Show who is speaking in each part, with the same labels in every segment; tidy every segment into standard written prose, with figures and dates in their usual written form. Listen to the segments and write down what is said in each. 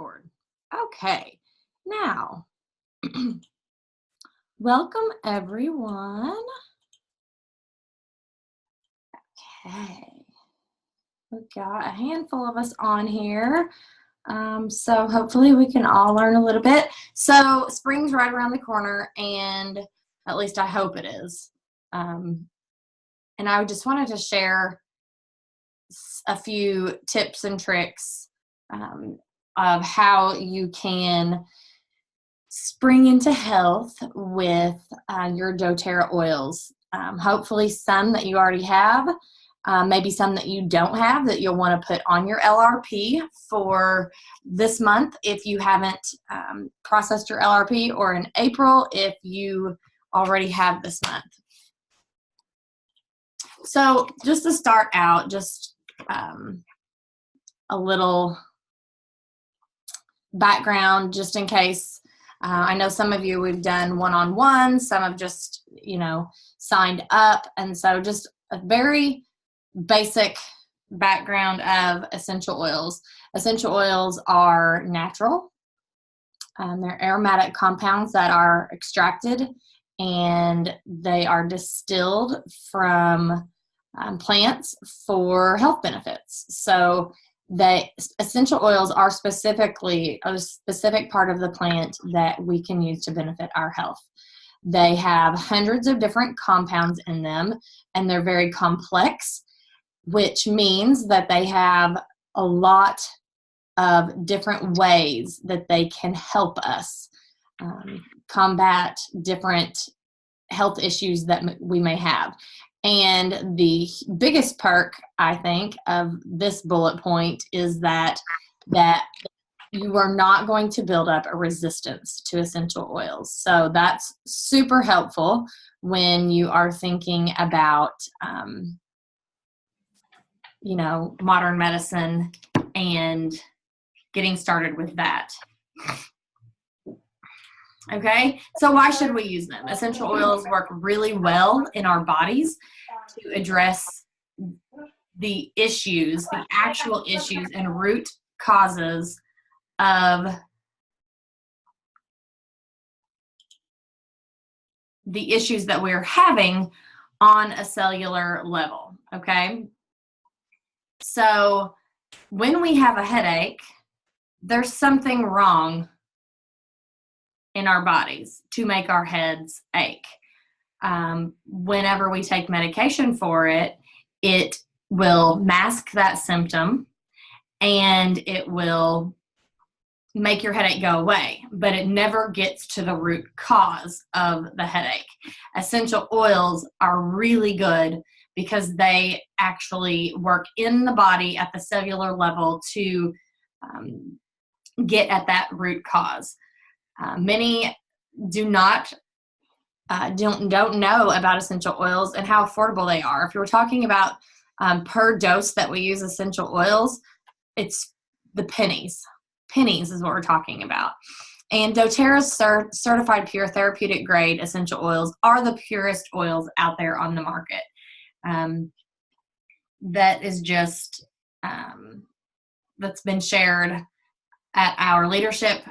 Speaker 1: record. Okay, now, welcome everyone. Okay, we've got a handful of us on here. So hopefully we can all learn a little bit. So spring's right around the corner, and at least I hope it is. And I just wanted to share a few tips and tricks of how you can spring into health with your doTERRA oils. Hopefully some that you already have, maybe some that you don't have that you'll want to put on your LRP for this month if you haven't processed your LRP, or in April if you already have this month. So just to start out, just a little background just in case. I know some of you we've done one-on-one, some have just, signed up. And so just a very basic background of essential oils. Essential oils are natural. They're aromatic compounds that are extracted, and they are distilled from plants for health benefits. So the essential oils are specifically a specific part of the plant that we can use to benefit our health. They have hundreds of different compounds in them, and they're very complex, which means that they have a lot of different ways that they can help us combat different health issues that we may have. And the biggest perk, I think, of this bullet point is that you are not going to build up a resistance to essential oils. So that's super helpful when you are thinking about, modern medicine and getting started with that. Okay, so why should we use them? Essential oils work really well in our bodies to address the issues, the actual issues and root causes of the issues that we're having on a cellular level, okay? So when we have a headache, there's something wrong in our bodies to make our heads ache. Whenever we take medication for it, it will mask that symptom and it will make your headache go away, but it never gets to the root cause of the headache. Essential oils are really good because they actually work in the body at the cellular level to get at that root cause. Many don't know about essential oils and how affordable they are. If you were talking about per dose that we use essential oils, it's the pennies. Pennies is what we're talking about. And doTERRA's certified pure therapeutic grade essential oils are the purest oils out there on the market. That is just that's been shared at our leadership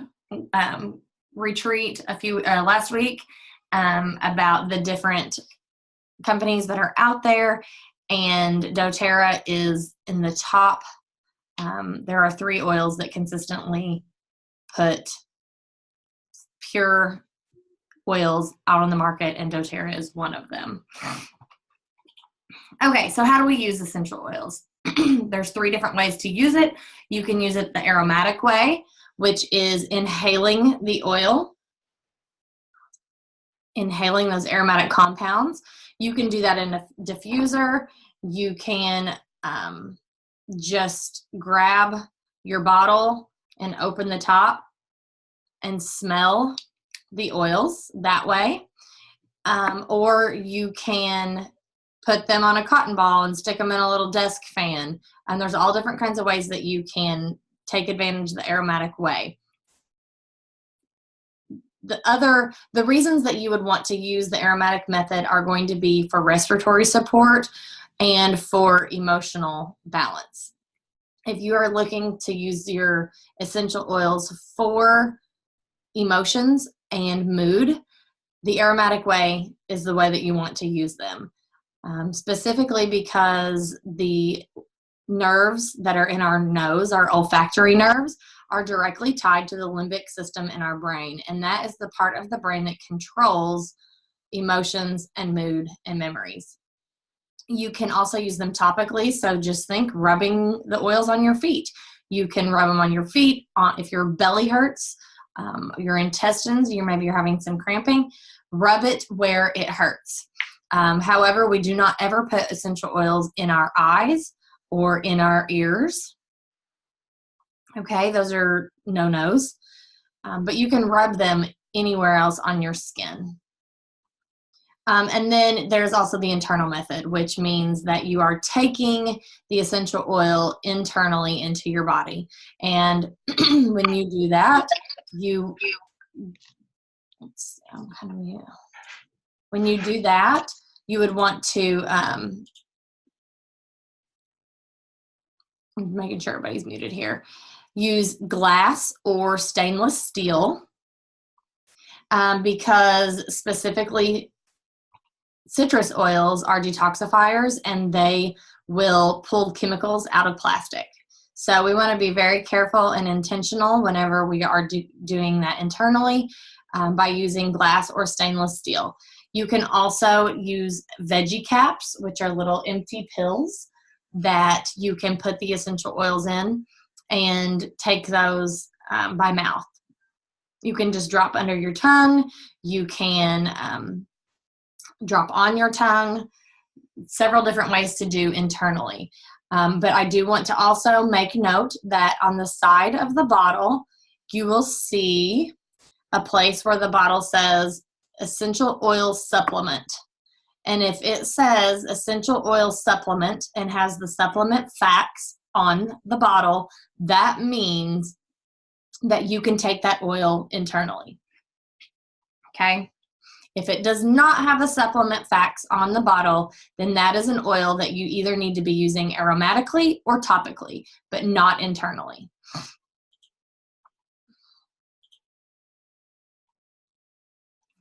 Speaker 1: retreat last week about the different companies that are out there, and doTERRA is in the top. There are 3 oils that consistently put pure oils out on the market, and doTERRA is one of them. Okay, so how do we use essential oils? There's 3 different ways to use it. You can use it the aromatic way, which is inhaling the oil, inhaling those aromatic compounds. You can do that in a diffuser. You can just grab your bottle and open the top and smell the oils that way. Or you can put them on a cotton ball and stick them in a little desk fan. And there's all different kinds of ways that you can take advantage of the aromatic way. The reasons that you would want to use the aromatic method are going to be for respiratory support and for emotional balance. if you are looking to use your essential oils for emotions and mood, the aromatic way is the way that you want to use them. Specifically because the nerves that are in our nose, our olfactory nerves, are directly tied to the limbic system in our brain. And that is the part of the brain that controls emotions and mood and memories. You can also use them topically. So just think rubbing the oils on your feet. You can rub them on your feet if your belly hurts, your intestines, maybe you're having some cramping, rub it where it hurts. However, we do not ever put essential oils in our eyes or in our ears. Okay, those are no-nos. But you can rub them anywhere else on your skin. And then there's also the internal method, which means that you are taking the essential oil internally into your body. And when you do that, when you do that, you would want to, making sure everybody's muted here, use glass or stainless steel, because specifically citrus oils are detoxifiers and they will pull chemicals out of plastic. So we want to be very careful and intentional whenever we are doing that internally by using glass or stainless steel. You can also use veggie caps, which are little empty pills that you can put the essential oils in and take those by mouth. You can just drop under your tongue. You can drop on your tongue. Several different ways to do internally. But I do want to also make note that on the side of the bottle, you will see a place where the bottle says essential oil supplement. And if it says essential oil supplement and has the supplement facts on the bottle, that means that you can take that oil internally. Okay? If it does not have the supplement facts on the bottle, then that is an oil that you either need to be using aromatically or topically, but not internally.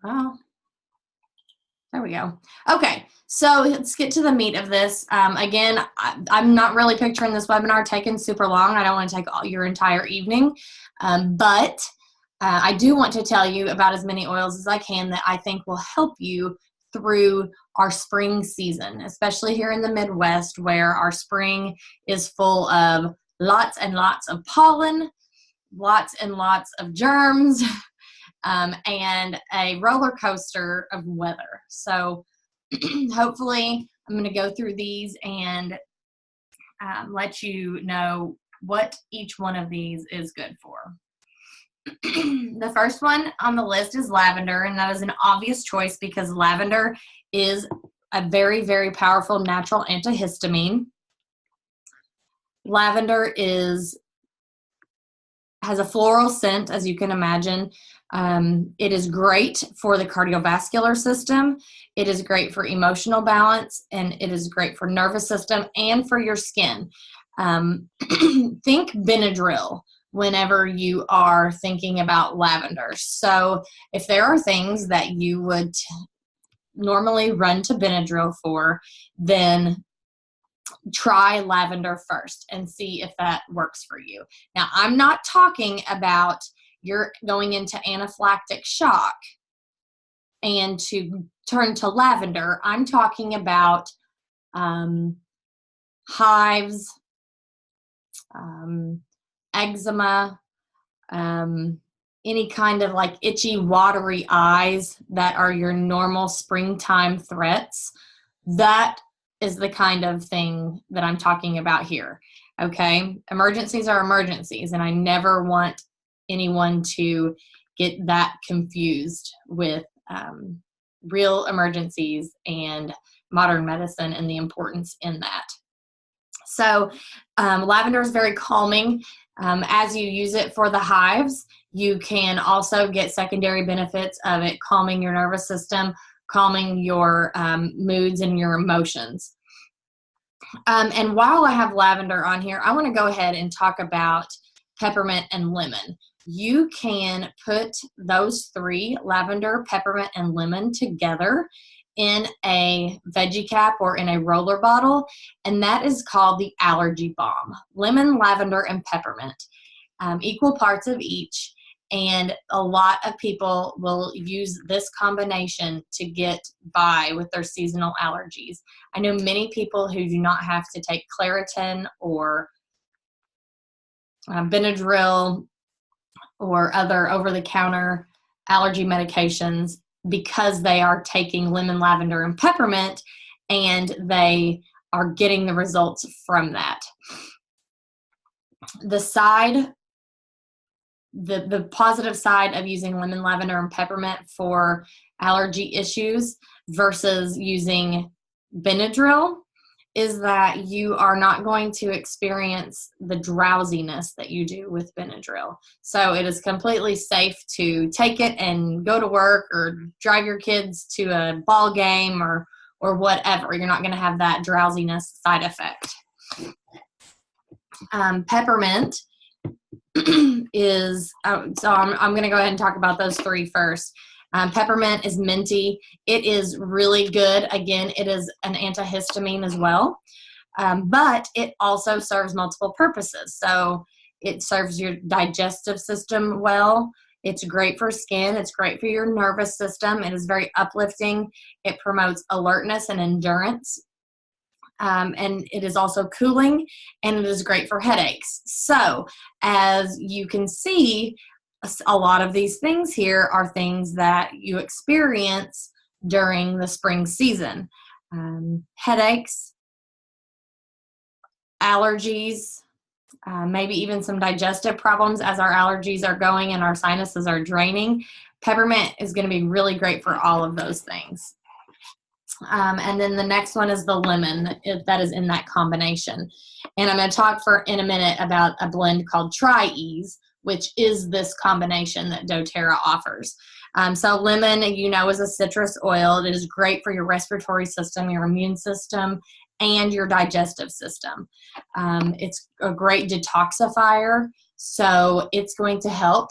Speaker 1: Oh, there we go. Okay, so let's get to the meat of this. Again, I'm not really picturing this webinar taking super long. I don't want to take all your entire evening, but I do want to tell you about as many oils as I can that I think will help you through our spring season, especially here in the Midwest where our spring is full of lots and lots of pollen, lots and lots of germs, and a roller coaster of weather. So hopefully I'm going to go through these and let you know what each one of these is good for. The first one on the list is lavender, and that is an obvious choice because lavender is a very, very powerful natural antihistamine. Lavender has a floral scent, as you can imagine. It is great for the cardiovascular system. It is great for emotional balance, and it is great for nervous system and for your skin. Think Benadryl whenever you are thinking about lavender. So if there are things that you would normally run to Benadryl for, then try lavender first and see if that works for you. Now, I'm not talking about you're going into anaphylactic shock and to turn to lavender. I'm talking about hives, eczema, any kind of like itchy, watery eyes that are your normal springtime threats. That is the kind of thing that I'm talking about here. Okay? Emergencies are emergencies, and I never want anyone to get that confused with real emergencies and modern medicine and the importance in that. So lavender is very calming. As you use it for the hives, you can also get secondary benefits of it calming your nervous system, calming your moods and your emotions. And while I have lavender on here, I want to go ahead and talk about peppermint and lemon. You can put those three, lavender, peppermint, and lemon, together in a veggie cap or in a roller bottle, and that is called the allergy balm. Lemon, lavender, and peppermint, equal parts of each. And a lot of people will use this combination to get by with their seasonal allergies. I know many people who do not have to take Claritin or Benadryl or other over-the-counter allergy medications because they are taking lemon, lavender, and peppermint, and they are getting the results from that. The positive side of using lemon, lavender, and peppermint for allergy issues versus using Benadryl is that you are not going to experience the drowsiness that you do with Benadryl. So it is completely safe to take it and go to work or drive your kids to a ball game or whatever. You're not going to have that drowsiness side effect. Peppermint is, so I'm going to go ahead and talk about those three first. Peppermint is minty. It is really good. Again, it is an antihistamine as well, but it also serves multiple purposes. So it serves your digestive system well. It's great for skin. It's great for your nervous system. It is very uplifting. It promotes alertness and endurance. And it is also cooling, and it is great for headaches. So as you can see, a lot of these things here are things that you experience during the spring season. Headaches, allergies, maybe even some digestive problems as our allergies are going and our sinuses are draining. Peppermint is going to be really great for all of those things. And then the next one is the lemon that is in that combination. And I'm going to talk in a minute about a blend called Tri-Ease, which is this combination that doTERRA offers. So lemon, is a citrus oil. It is great for your respiratory system, your immune system, and your digestive system. It's a great detoxifier, so it's going to help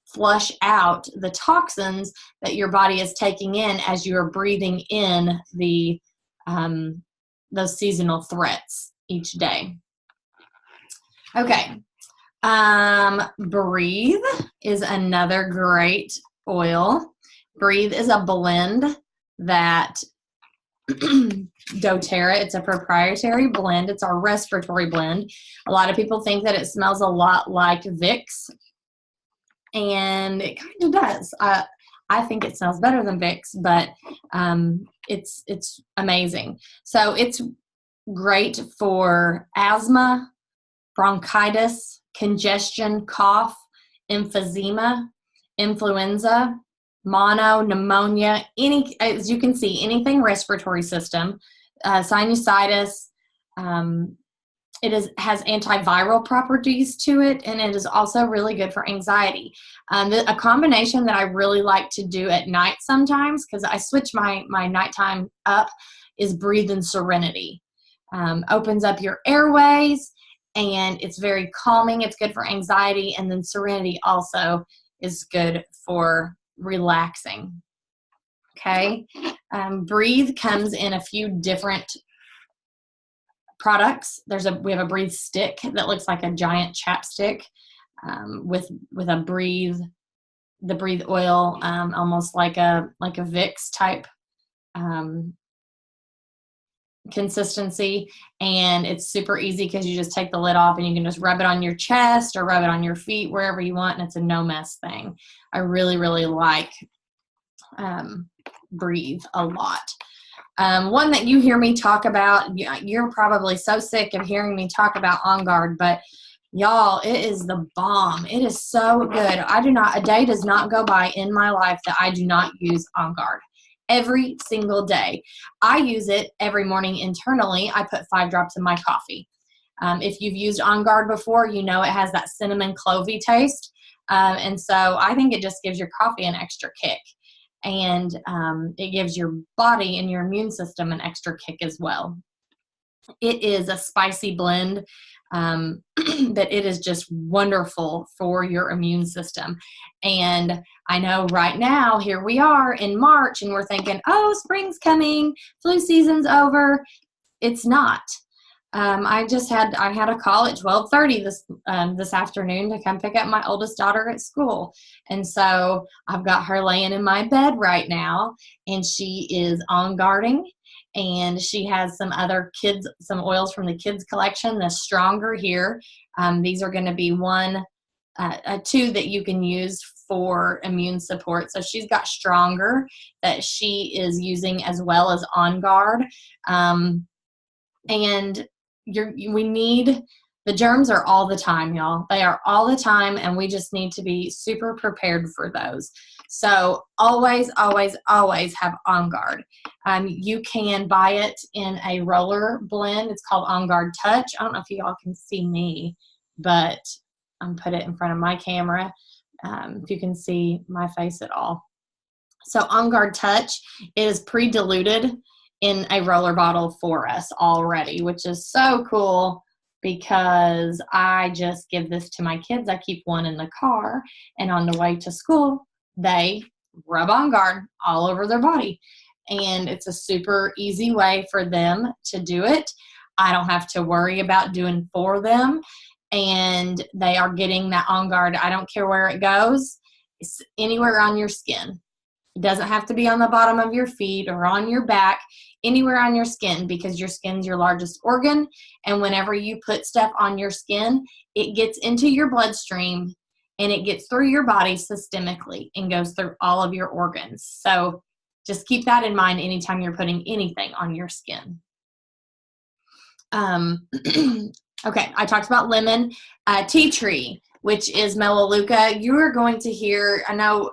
Speaker 1: flush out the toxins that your body is taking in as you are breathing in those seasonal threats each day. Okay. Breathe is another great oil. Breathe is a blend that doTERRA, it's a proprietary blend. It's our respiratory blend. A lot of people think that it smells a lot like Vicks, and it kind of does. I think it smells better than Vicks, but it's amazing. So it's great for asthma, bronchitis, congestion, cough, emphysema, influenza, mono, pneumonia, as you can see, anything respiratory system, sinusitis. It has antiviral properties to it, and it is also really good for anxiety. A combination that I really like to do at night sometimes, because I switch my nighttime up, is Breathe in Serenity. Opens up your airways, and it's very calming. It's good for anxiety, and then Serenity also is good for relaxing. Okay, Breathe comes in a few different products. We have a Breathe stick that looks like a giant chapstick with a Breathe, the Breathe oil, almost like a Vicks type consistency, and it's super easy because you just take the lid off and you can just rub it on your chest or rub it on your feet, wherever you want, and it's a no mess thing. I really, really like Breathe a lot. One that you hear me talk about, you're probably so sick of hearing me talk about On Guard, but y'all, it is the bomb. It is so good. A day does not go by in my life that I do not use On Guard. Every single day. I use it every morning internally. I put 5 drops in my coffee. If you've used On Guard before, you know it has that cinnamon clovey taste. And so I think it just gives your coffee an extra kick. And it gives your body and your immune system an extra kick as well. It is a spicy blend, but it is just wonderful for your immune system. And I know right now, here we are in March, and we're thinking, oh, spring's coming, flu season's over. It's not. I had a call at 12:30 this afternoon to come pick up my oldest daughter at school. And so I've got her laying in my bed right now, and she is on guarding, and she has some other some oils from the kids collection, the Stronger here. These are going to be two that you can use for immune support. So she's got Stronger that she is using as well as On Guard. And the germs are all the time, y'all. They are all the time, and we just need to be super prepared for those. So always, always, always have On Guard. You can buy it in a roller blend. It's called On Guard Touch. I don't know if you all can see me, but I'm put it in front of my camera. If you can see my face at all. So On Guard Touch is pre-diluted in a roller bottle for us already, which is so cool because I just give this to my kids. I keep one in the car, and on the way to school, they rub On Guard all over their body. And it's a super easy way for them to do it. I don't have to worry about doing for them. And they are getting that On Guard. I don't care where it goes. It's anywhere on your skin. It doesn't have to be on the bottom of your feet or on your back, anywhere on your skin, because your skin's your largest organ. And whenever you put stuff on your skin, it gets into your bloodstream and it gets through your body systemically and goes through all of your organs. So just keep that in mind anytime you're putting anything on your skin. Okay, I talked about lemon. Tea tree, which is Melaleuca. You are going to hear, I know,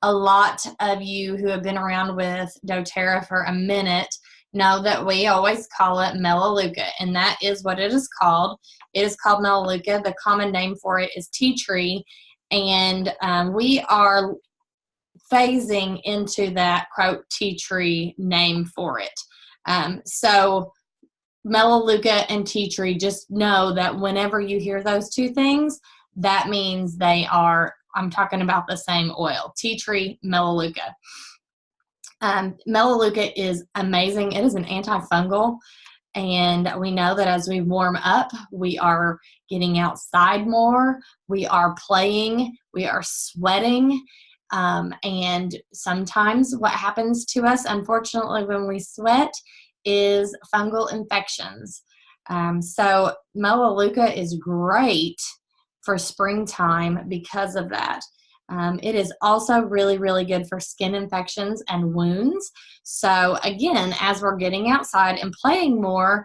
Speaker 1: a lot of you who have been around with doTERRA for a minute know that we always call it Melaleuca, and that is what it is called. It is called Melaleuca. The common name for it is tea tree, and we are phasing into that, quote, tea tree name for it. So Melaleuca and tea tree, just know that whenever you hear those two things, that means I'm talking about the same oil. Tea tree, Melaleuca. Melaleuca is amazing. It is an antifungal, and we know that as we warm up, we are getting outside more, we are playing, we are sweating, and sometimes what happens to us, unfortunately, when we sweat is fungal infections. So Melaleuca is great for springtime because of that. It is also really, really good for skin infections and wounds. So again, as we're getting outside and playing more,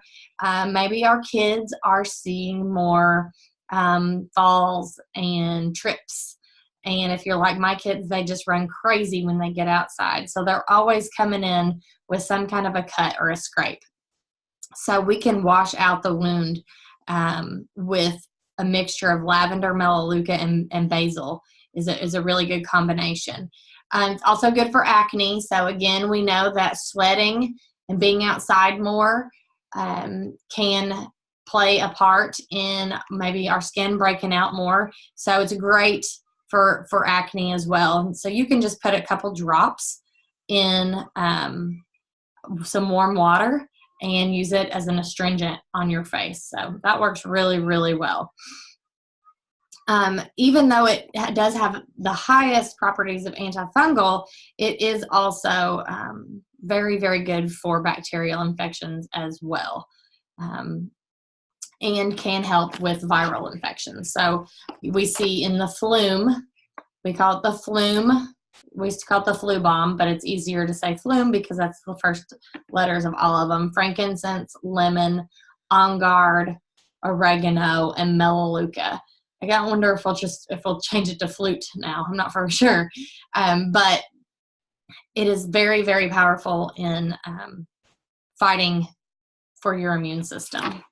Speaker 1: maybe our kids are seeing more falls and trips. And if you're like my kids, they just run crazy when they get outside. So they're always coming in with some kind of a cut or a scrape. So we can wash out the wound with a mixture of lavender, Melaleuca, and basil is a really good combination. It's also good for acne. So again, we know that sweating and being outside more can play a part in maybe our skin breaking out more. So it's great for acne as well. So you can just put a couple drops in some warm water and use it as an astringent on your face. So that works really, really well. Even though it does have the highest properties of antifungal, it is also very, very good for bacterial infections as well, and can help with viral infections. So we see in the Flume, we call it the Flume. We used to call it the Flu Bomb, but it's easier to say Flume because that's the first letters of all of them. Frankincense, lemon, On Guard, oregano, and Melaleuca. I wonder if we'll change it to flute now. I'm not for sure. But it is very, very powerful in fighting for your immune system.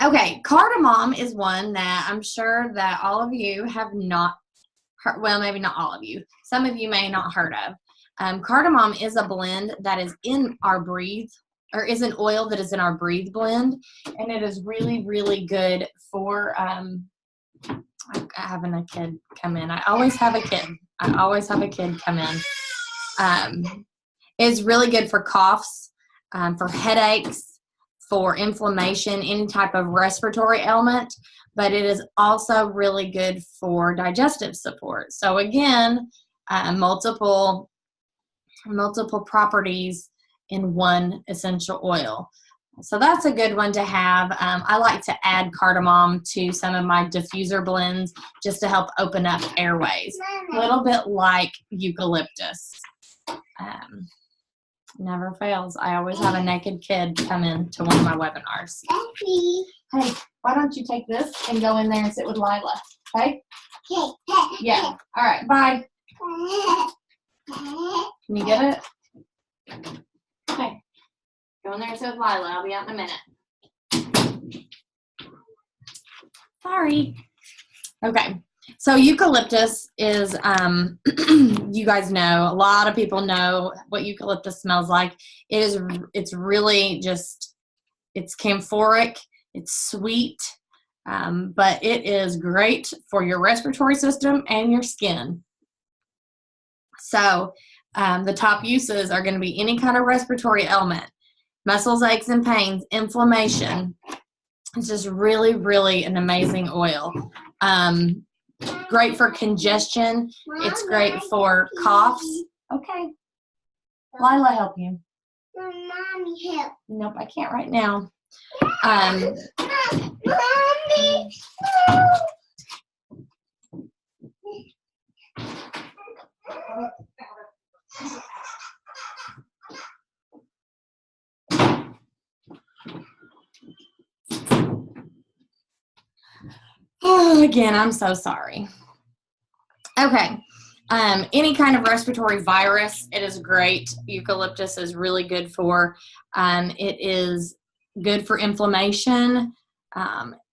Speaker 1: Okay, cardamom is one that I'm sure that all of you have not heard. Well, maybe not all of you. Some of you may not heard of. Cardamom is a blend that is in our Breathe or is an oil that is in our Breathe blend, and it is really, really good for having a kid come in. I always have a kid. Come in. It's really good for coughs, for headaches, for inflammation, any type of respiratory ailment, but it is also really good for digestive support. So again, multiple properties in one essential oil. So that's a good one to have. I like to add cardamom to some of my diffuser blends just to help open up airways. A little bit like eucalyptus. Never fails. I always have a naked kid come in to one of my webinars. Hey, why don't you take this and go in there and sit with Lila? Okay? Yeah. All right. Bye. Can you get it? Okay. Go in there and sit with Lila. I'll be out in a minute. Sorry. Okay. So eucalyptus is, you guys know, a lot of people know what eucalyptus smells like. It's really just, it's camphoric, it's sweet, but it is great for your respiratory system and your skin. So the top uses are going to be any kind of respiratory ailment, muscles, aches, and pains, inflammation. It's just really, really an amazing oil. Great for congestion. It's great for coughs. Okay. Lila, help you.
Speaker 2: Mommy, help.
Speaker 1: Nope, I can't right now.
Speaker 2: Mommy.
Speaker 1: Oh, again, I'm so sorry. Okay. Any kind of respiratory virus, it is great. Eucalyptus is really good for. It is good for inflammation,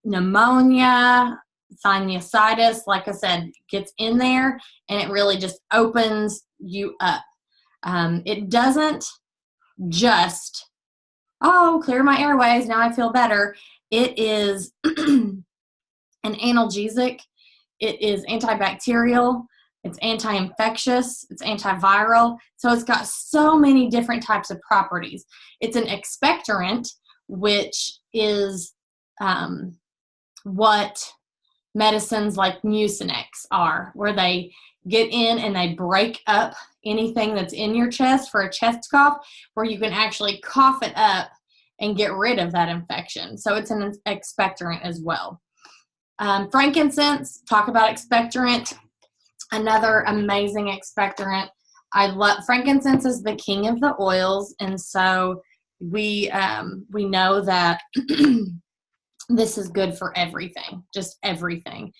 Speaker 1: pneumonia, sinusitis. Like I said, gets in there and it really just opens you up. It doesn't just, clear my airways, now I feel better. It is an analgesic. It is antibacterial. It's anti-infectious. It's antiviral. So it's got so many different types of properties. It's an expectorant, which is what medicines like Mucinex are, where they get in and they break up anything that's in your chest for a chest cough, where you can actually cough it up and get rid of that infection. So it's an expectorant as well. Frankincense, talk about expectorant, another amazing expectorant. I love frankincense is the king of the oils, and so we know that this is good for everything, just everything.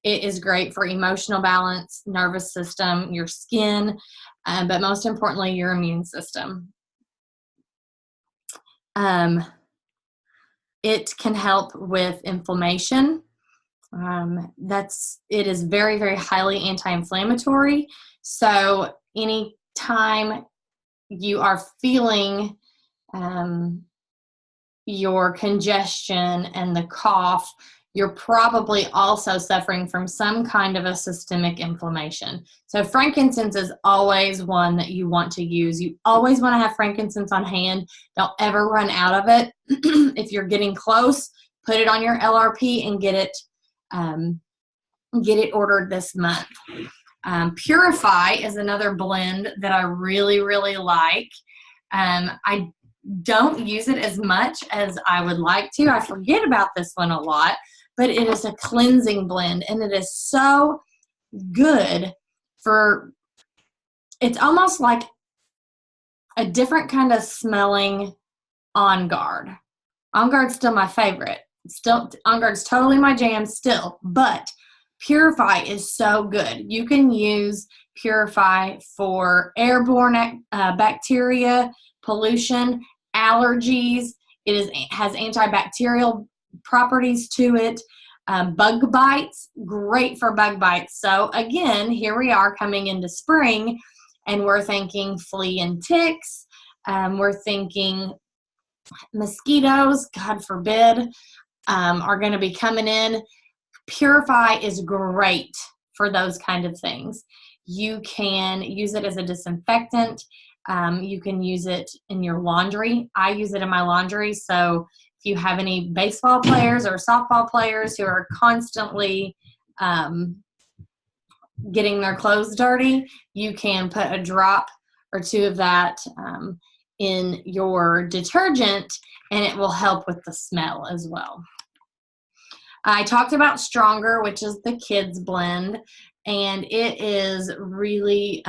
Speaker 1: It is great for emotional balance, nervous system, your skin, but most importantly, your immune system. It can help with inflammation. It is very, very highly anti-inflammatory. So anytime you are feeling your congestion and the cough, you're probably also suffering from some kind of a systemic inflammation. So frankincense is always one that you want to use. You always want to have frankincense on hand. Don't ever run out of it. If you're getting close, put it on your LRP and get it ordered this month. Purify is another blend that I really, really like. I don't use it as much as I would like to. I forget about this one a lot, but it is a cleansing blend, and it is so good for, it's almost like a different kind of smelling On Guard. On Guard's still my favorite. On Guard's totally my jam still, but Purify is so good. You can use Purify for airborne bacteria, pollution, allergies. It has antibacterial properties to it. Bug bites, great for bug bites. So again, here we are coming into spring, and we're thinking flea and ticks. We're thinking mosquitoes, God forbid, are going to be coming in. Purify is great for those kind of things. You can use it as a disinfectant. You can use it in your laundry. I use it in my laundry. So if you have any baseball players or softball players who are constantly getting their clothes dirty, you can put a drop or two of that in your detergent, and it will help with the smell as well. I talked about Stronger, which is the kids blend, and it is really,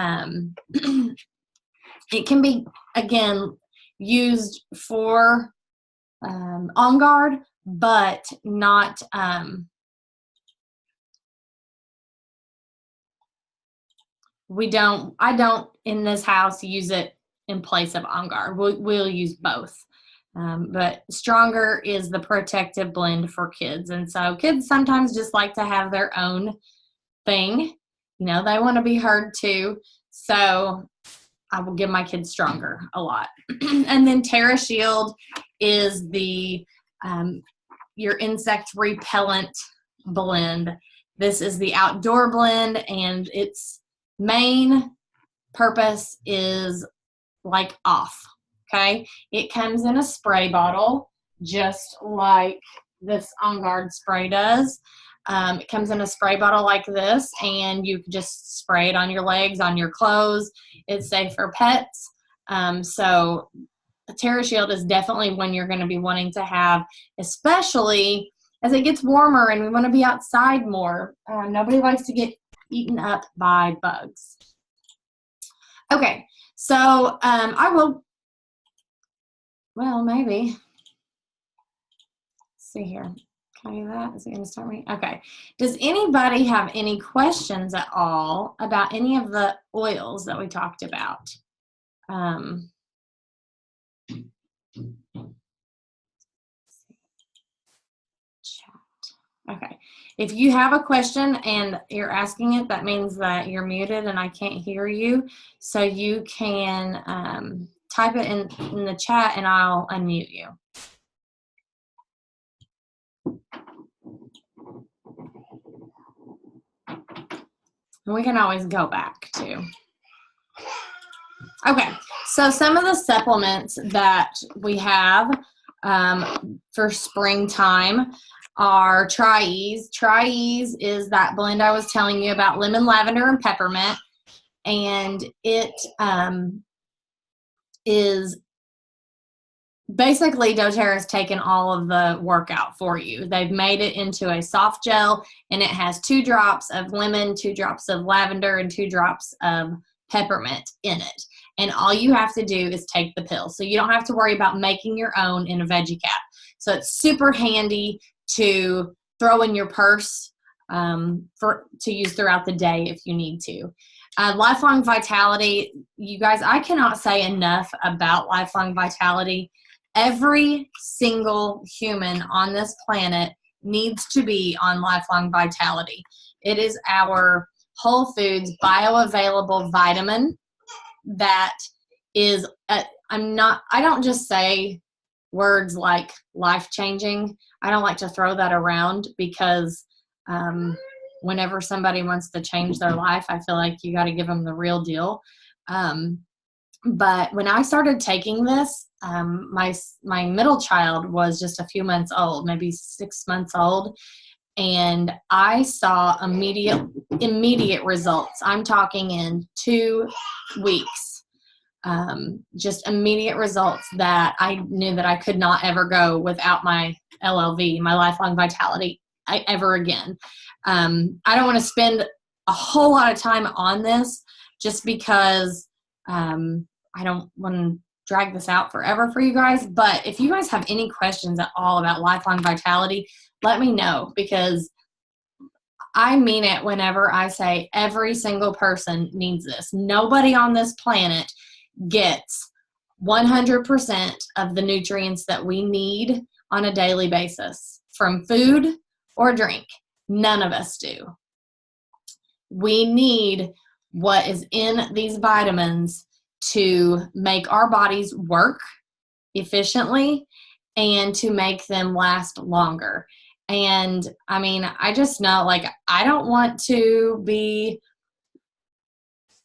Speaker 1: it can be, again, used for On Guard, but not, I don't in this house use it in place of On Guard. We'll use both. But Stronger is the protective blend for kids. And so kids sometimes just like to have their own thing. You know, they want to be heard too. So I will give my kids Stronger a lot. And then TerraShield is the your insect repellent blend. This is the outdoor blend, and its main purpose is like off. Okay, it comes in a spray bottle, just like this On Guard spray does. It comes in a spray bottle like this, and you can just spray it on your legs, on your clothes. It's safe for pets. So TerraShield is definitely one you're going to be wanting to have, especially as it gets warmer and we want to be outside more. Nobody likes to get eaten up by bugs. Okay, so I will, well, maybe. Let's see here. Can I do that? Is it going to start me? Okay. Does anybody have any questions at all about any of the oils that we talked about? Chat. Okay. If you have a question and you're asking it, that means that you're muted and I can't hear you. So you can type it in the chat and I'll unmute you. And we can always go back too. Okay, so some of the supplements that we have for springtime are Tri-Ease. Tri-Ease is that blend I was telling you about, lemon, lavender, and peppermint. And it is basically doTERRA has taken all of the work out for you. They've made it into a soft gel, and it has 2 drops of lemon, 2 drops of lavender, and 2 drops of peppermint in it. And all you have to do is take the pill. So you don't have to worry about making your own in a veggie cap. So it's super handy to throw in your purse to use throughout the day if you need to. Lifelong Vitality, you guys, I cannot say enough about Lifelong Vitality. Every single human on this planet needs to be on Lifelong Vitality. It is our Whole Foods bioavailable vitamin that is, I don't just say words like life-changing. I don't like to throw that around because whenever somebody wants to change their life, I feel like you got to give them the real deal. But when I started taking this, my middle child was just a few months old, maybe 6 months old, and I saw immediate results. I'm talking in 2 weeks, just immediate results that I knew that I could not ever go without my LLV, my Lifelong Vitality, ever again. I don't want to spend a whole lot of time on this just because I don't want to drag this out forever for you guys. But if you guys have any questions at all about Lifelong Vitality, let me know, because I mean it whenever I say every single person needs this. Nobody on this planet gets 100% of the nutrients that we need on a daily basis from food or drink. None of us do. We need what is in these vitamins to make our bodies work efficiently and to make them last longer. And I mean, I just know, like, I don't want to be,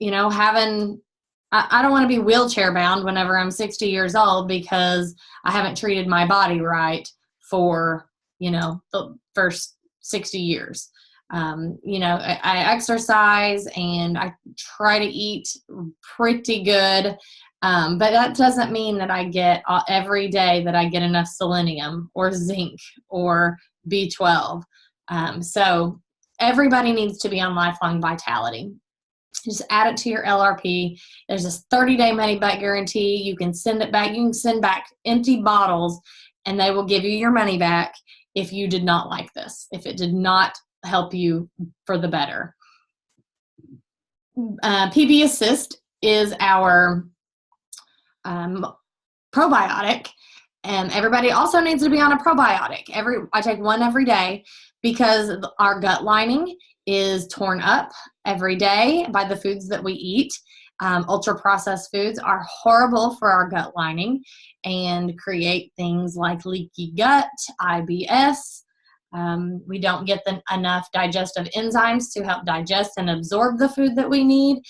Speaker 1: I don't want to be wheelchair bound whenever I'm 60 years old because I haven't treated my body right for, the first 60 years. I exercise and I try to eat pretty good. But that doesn't mean that I get every day that I get enough selenium or zinc or B12. So everybody needs to be on Lifelong Vitality. Just add it to your LRP. There's this 30-day money-back guarantee. You can send it back. You can send back empty bottles, and they will give you your money back if you did not like this, if it did not help you for the better. PB Assist is our probiotic, and everybody also needs to be on a probiotic. I take one every day because our gut lining is torn up every day by the foods that we eat. Ultra-processed foods are horrible for our gut lining and create things like leaky gut, IBS. We don't get enough digestive enzymes to help digest and absorb the food that we need,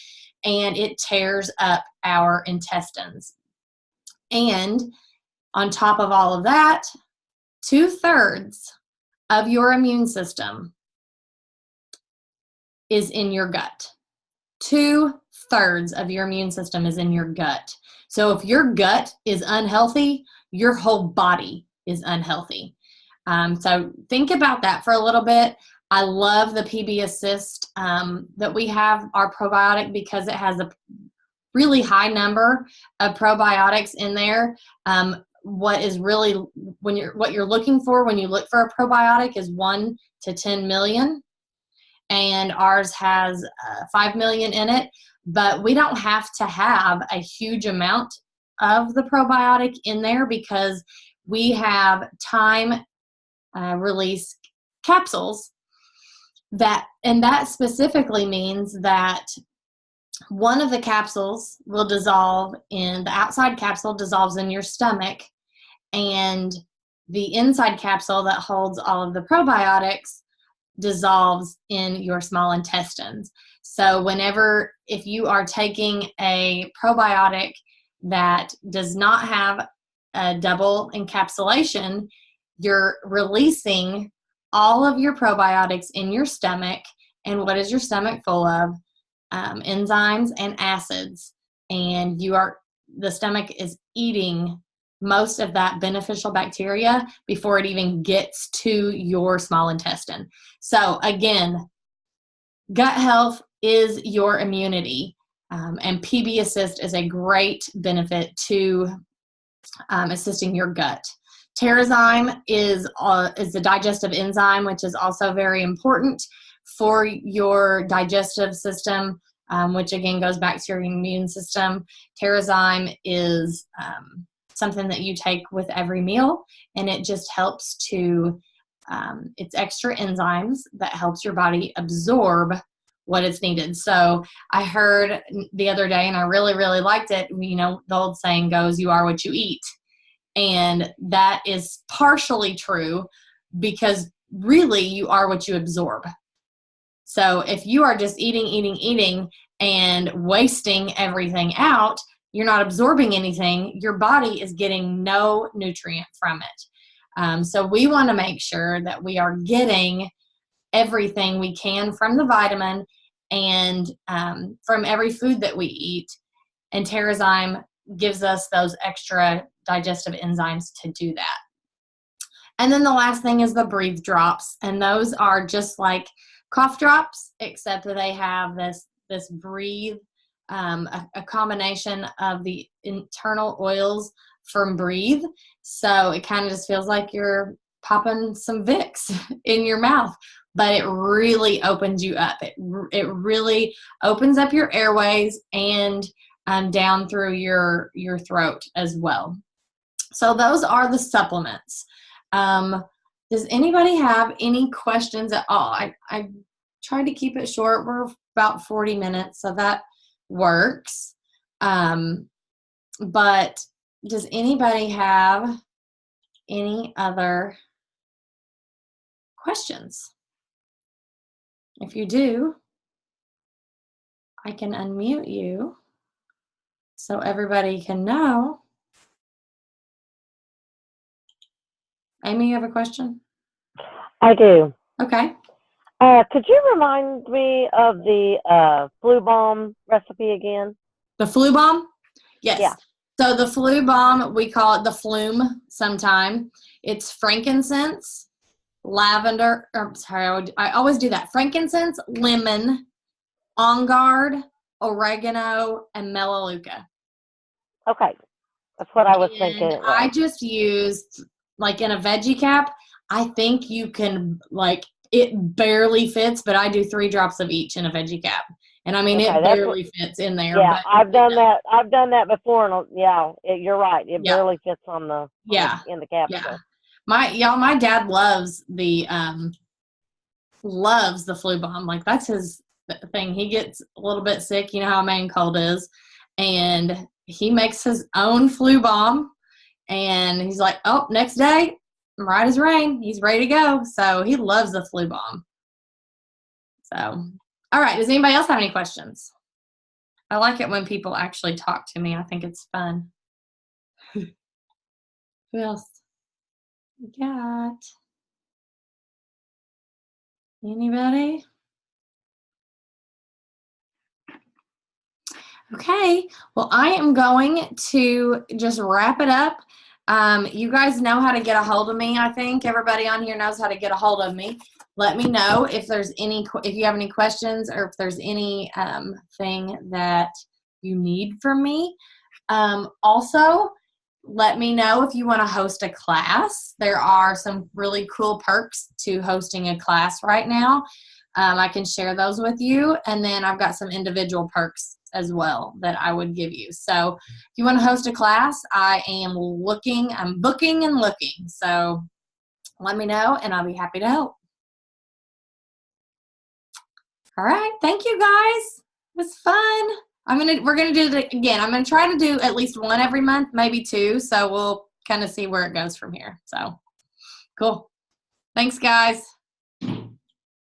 Speaker 1: and it tears up our intestines. And on top of all of that, 2/3 of your immune system is in your gut. 2/3 of your immune system is in your gut. So if your gut is unhealthy, your whole body is unhealthy. So think about that for a little bit. I love the PB Assist that we have, our probiotic, because it has a really high number of probiotics in there. What you're looking for when you look for a probiotic is 1 to 10 million. And ours has 5 million in it, but we don't have to have a huge amount of the probiotic in there because we have time release capsules and that specifically means that one of the capsules will dissolve the outside capsule dissolves in your stomach, and the inside capsule that holds all of the probiotics dissolves in your small intestines. So if you are taking a probiotic that does not have a double encapsulation, you're releasing all of your probiotics in your stomach. And what is your stomach full of? Enzymes and acids. And the stomach is eating most of that beneficial bacteria before it even gets to your small intestine. So again, gut health is your immunity, and PB Assist is a great benefit to assisting your gut. Terrazyme is a digestive enzyme, which is also very important for your digestive system, which again goes back to your immune system. Terrazyme is something that you take with every meal, and it just helps it's extra enzymes that helps your body absorb what is needed. So I heard the other day, and I really, really liked it, the old saying goes, you are what you eat. And that is partially true because really you are what you absorb. So if you are just eating, and wasting everything out, you're not absorbing anything. Your body is getting no nutrient from it. So we want to make sure that we are getting everything we can from the vitamin and from every food that we eat. And Terrazyme gives us those extra digestive enzymes to do that. And then the last thing is the Breathe Drops. And those are just like cough drops, except that they have this Breathe, a combination of the internal oils from Breathe. So it kind of just feels like you're popping some Vicks in your mouth, but it really opens you up. It really opens up your airways and down through your throat as well. So those are the supplements. Does anybody have any questions at all? I tried to keep it short. We're about 40 minutes, so that works. But does anybody have any other questions? If you do, I can unmute you so everybody can know. Amy, you have a question?
Speaker 3: I do.
Speaker 1: Okay.
Speaker 3: Could you remind me of the flu bomb recipe again?
Speaker 1: The flu bomb? Yes.
Speaker 3: Yeah.
Speaker 1: So the flu bomb, we call it the flume sometime. It's frankincense, lavender, I always do that. Frankincense, lemon, on guard, oregano, and melaleuca.
Speaker 3: Okay. That's what I was thinking it was.
Speaker 1: I just used, like in a veggie cap, I think you can, like, it barely fits, but I do 3 drops of each in a veggie cap. And I mean,
Speaker 3: Okay,
Speaker 1: it barely fits in there.
Speaker 3: Yeah,
Speaker 1: but
Speaker 3: I've done that. I've done that before, and yeah, you're right. It
Speaker 1: Yeah.
Speaker 3: barely fits on the in the capsule.
Speaker 1: Yeah. My dad loves the flu bomb. Like, that's his thing. He gets a little bit sick, you know how a man cold is, and he makes his own flu bomb, and he's like, oh, next day, right as rain, he's ready to go. So he loves the flu bomb. So, all right, does anybody else have any questions? I like it when people actually talk to me. I think it's fun. Who else? We got anybody? Okay, well, I am going to just wrap it up. You guys know how to get a hold of me. I think everybody on here knows how to get a hold of me. Let me know if there's if you have any questions, or if there's any thing that you need from me. Also, let me know if you want to host a class. There are some really cool perks to hosting a class right now. I can share those with you. And then I've got some individual perks as well that I would give you. So if you want to host a class, I'm booking and looking. So let me know and I'll be happy to help. All right. Thank you guys. It was fun. We're gonna do it again. I'm gonna try to do at least 1 every month, maybe 2. So we'll kind of see where it goes from here. So cool. Thanks, guys.